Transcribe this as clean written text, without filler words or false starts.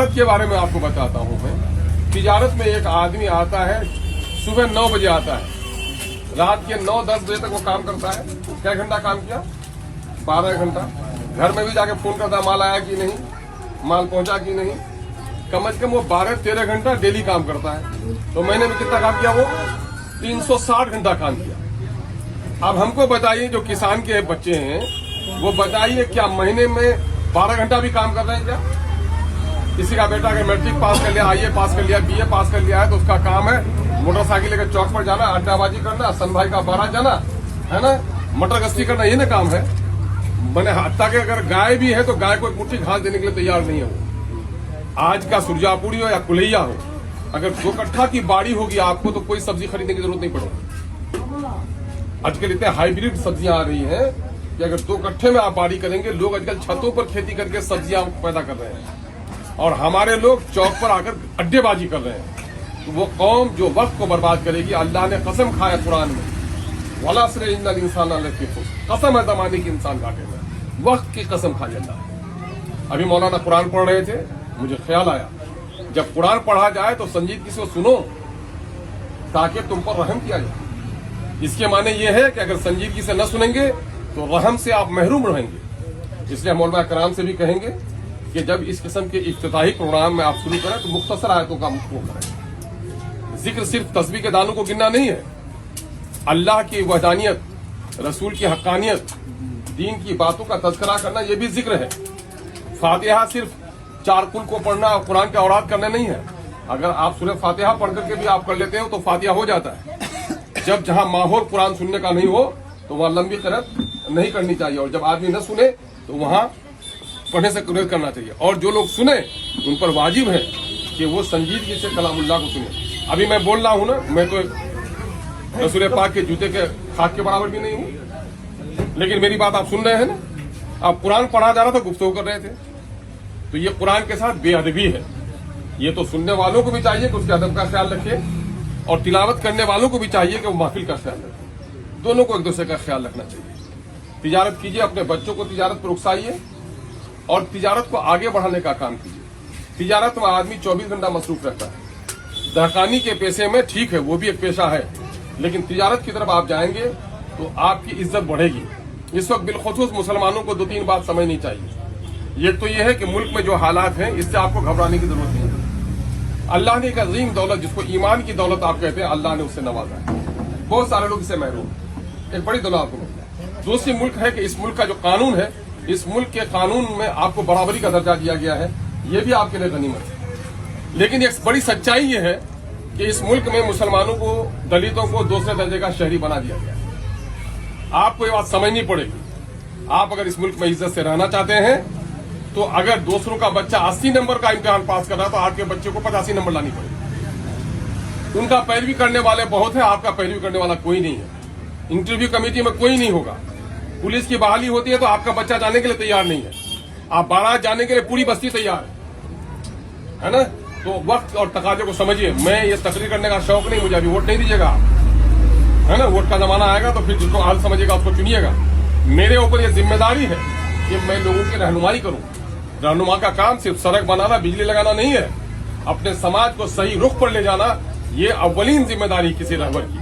تجارت کے بارے میں آپ کو بتاتا ہوں میں. تجارت میں ایک آدمی آتا ہے صبح 9 بجے آتا ہے, رات کے 9-10 بجے تک وہ کام کرتا ہے. کیا گھنٹہ کام کیا؟ 12 گھنٹہ. گھر میں بھی جا کے فون کرتا ہے مال آیا کہ نہیں, مال پہنچا کہ نہیں. کم از کم وہ 12-13 گھنٹہ ڈیلی کام کرتا ہے. تو مہینے میں کتنا کام کیا؟ وہ 360 گھنٹہ کام کیا. اب ہم کو بتائیے جو کسان کے بچے ہیں وہ بتائیے کیا مہینے میں 12 گھنٹہ بھی کام کر رہے ہیں کیا؟ کسی کا بیٹا اگر میٹرک پاس کر لیا, آئی اے پاس کر لیا, بی اے پاس کر لیا ہے تو اس کا کام ہے موٹر سائیکل لے کر چوک پر جانا, اڈا بازی کرنا, سن بھائی کا بارہ جانا ہے نا, مٹر گشتی کرنا, یہ نا کام ہے. میں نے حتیٰ کہ اگر گائے بھی ہے تو گائے کو ایک مٹھی گھاس دینے کے لیے تیار نہیں ہے وہ. آج کا سرجا پوری ہو یا کلہیا ہو, اگر 2 کٹھا کی باڑی ہوگی آپ کو تو کوئی سبزی خریدنے کی ضرورت نہیں پڑے گی. آج کل اتنے ہائیبریڈ سبزیاں آ رہی ہیں کہ اگر 2 کٹھے میں آپ باڑی کریں گے. لوگ آج کل چھتوں پر کھیتی کر کے سبزیاں پیدا کر رہے ہیں اور ہمارے لوگ چوک پر آ کر اڈے بازی کر رہے ہیں. تو وہ قوم جو وقت کو برباد کرے گی, اللہ نے قسم کھایا قرآن میں, وَالْعَصْرِ إِنَّ الْإِنسَانَ لَفِي خُسْرٍ, قسم ہے زمانے کی انسان گھاٹے میں, وقت کی قسم کھا لیتا ہے. ابھی مولانا قرآن پڑھ رہے تھے, مجھے خیال آیا جب قرآن پڑھا جائے تو سنجیدگی سے سنو تاکہ تم پر رحم کیا جائے. اس کے معنی یہ ہے کہ اگر سنجیدگی سے نہ سنیں گے تو رحم سے آپ محروم رہیں گے. اس لیے مولانا کرام سے بھی کہیں گے کہ جب اس قسم کے افتتاحی پروگرام میں آپ شروع کریں تو مختصر آیتوں کا وہ کریں. ذکر صرف تسبیح کے دانوں کو گننا نہیں ہے, اللہ کی وحدانیت, رسول کی حقانیت, دین کی باتوں کا تذکرہ کرنا یہ بھی ذکر ہے. فاتحہ صرف 4 کل کو پڑھنا اور قرآن کے اوراد کرنا نہیں ہے. اگر آپ سورہ فاتحہ پڑھ کر کے بھی آپ کر لیتے ہو تو فاتحہ ہو جاتا ہے. جب جہاں ماحول قرآن سننے کا نہیں ہو تو وہاں لمبی قرأت نہیں کرنی چاہیے, اور جب آدمی نہ سنے تو وہاں پڑھنے سے قرأت کرنا چاہیے. اور جو لوگ سنیں ان پر واجب ہے کہ وہ سنجیدگی سے کلام اللہ کو سنیں. ابھی میں بول رہا ہوں نا, میں تو رسول پاک کے جوتے کے خاک کے برابر بھی نہیں ہوں, لیکن میری بات آپ سن رہے ہیں نا. آپ قرآن پڑھا جا رہا تھا, گفتگو کر رہے تھے, تو یہ قرآن کے ساتھ بے ادبی ہے. یہ تو سننے والوں کو بھی چاہیے کہ اس کے ادب کا خیال رکھے, اور تلاوت کرنے والوں کو بھی چاہیے کہ وہ محفل کا خیال رکھے. دونوں کو ایک دوسرے کا خیال رکھنا چاہیے. تجارت کیجیے, اپنے بچوں کو تجارت پر اکسائیے اور تجارت کو آگے بڑھانے کا کام کیجیے. تجارت میں آدمی 24 گھنٹہ مصروف رہتا ہے. دہقانی کے پیشے میں ٹھیک ہے وہ بھی ایک پیشہ ہے, لیکن تجارت کی طرف آپ جائیں گے تو آپ کی عزت بڑھے گی. اس وقت بالخصوص مسلمانوں کو 2-3 بات سمجھنی چاہیے. ایک تو یہ ہے کہ ملک میں جو حالات ہیں اس سے آپ کو گھبرانے کی ضرورت نہیں ہے. اللہ نے ایک عظیم دولت جس کو ایمان کی دولت آپ کہتے ہیں, اللہ نے اس سے نوازا ہے. بہت سارے لوگ اس سے محروم ہیں, ایک بڑی دولت آپ کو ملتا ہے. دوسری ملک ہے کہ اس ملک کا جو قانون ہے, اس ملک کے قانون میں آپ کو برابری کا درجہ دیا گیا ہے, یہ بھی آپ کے لیے غنیمت ہے. لیکن ایک بڑی سچائی یہ ہے کہ اس ملک میں مسلمانوں کو, دلتوں کو دوسرے درجے کا شہری بنا دیا گیا ہے. آپ کو یہ بات سمجھنی پڑے گی. آپ اگر اس ملک میں عزت سے رہنا چاہتے ہیں تو اگر دوسروں کا بچہ 80 نمبر کا امتحان پاس کر رہا ہے تو آپ کے بچے کو 85 نمبر لانی پڑے گی. ان کا پیروی کرنے والے بہت ہیں, آپ کا پیروی کرنے والا کوئی نہیں ہے. انٹرویو کمیٹی میں کوئی نہیں ہوگا. پولیس کی بحالی ہوتی ہے تو آپ کا بچہ جانے کے لیے تیار نہیں ہے. آپ بارات جانے کے لیے پوری بستی تیار ہے نا. تو وقت اور تقاضے کو سمجھیے. میں یہ تقریر کرنے کا شوق نہیں, مجھے ابھی ووٹ نہیں دیجیے گا ہے نا. ووٹ کا زمانہ آئے گا تو پھر جس کو حال سمجھے گا اس کو چنیے گا. میرے اوپر یہ ذمہ داری ہے کہ میں لوگوں کی رہنمائی کروں. رہنما کا کام صرف سڑک بنانا, بجلی لگانا نہیں ہے. اپنے سماج کو صحیح رخ پر لے جانا یہ اولین ذمہ داری کسی رہبر کی.